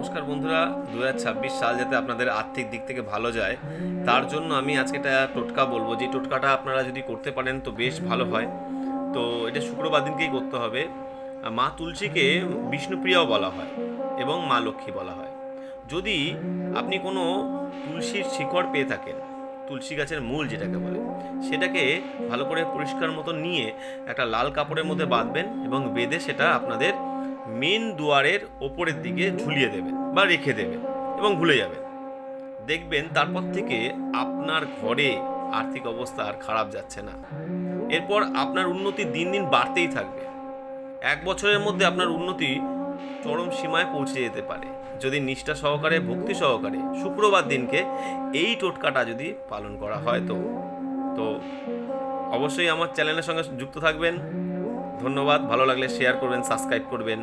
নমস্কার বন্ধুরা, 2026 সাল যাতে আপনাদের আর্থিক দিক থেকে ভালো যায় তার জন্য আমি আজকে একটা টোটকা বলবো। যে টোটকাটা আপনারা যদি করতে পারেন তো বেশ ভালো হয়। তো এটা শুক্রবার দিনকেই করতে হবে। মা তুলসীকে বিষ্ণুপ্রিয়াও বলা হয় এবং মা লক্ষ্মী বলা হয়। যদি আপনি কোনো তুলসীর শিকড় পেয়ে থাকেন, তুলসী গাছের মূল যেটাকে বলে, সেটাকে ভালো করে পরিষ্কার মতো নিয়ে একটা লাল কাপড়ের মধ্যে বাঁধবেন এবং বেঁধে সেটা আপনাদের মেন দুয়ারের ওপরের দিকে ঝুলিয়ে দেবেন বা রেখে দেবেন এবং ভুলে যাবেন। দেখবেন তারপর থেকে আপনার ঘরে আর্থিক অবস্থা আর খারাপ যাচ্ছে না। এরপর আপনার উন্নতি দিন দিন বাড়তেই থাকবে। 1 বছরের মধ্যে আপনার উন্নতি চরম সীমায় পৌঁছে যেতে পারে যদি নিষ্ঠা সহকারে, ভক্তি সহকারে শুক্রবার দিনকে এই টোটকাটা যদি পালন করা হয়। তো তো অবশ্যই আমার চ্যানেলের সঙ্গে যুক্ত থাকবেন। ধন্যবাদ। ভালো লাগলে শেয়ার করবেন, সাবস্ক্রাইব করবেন।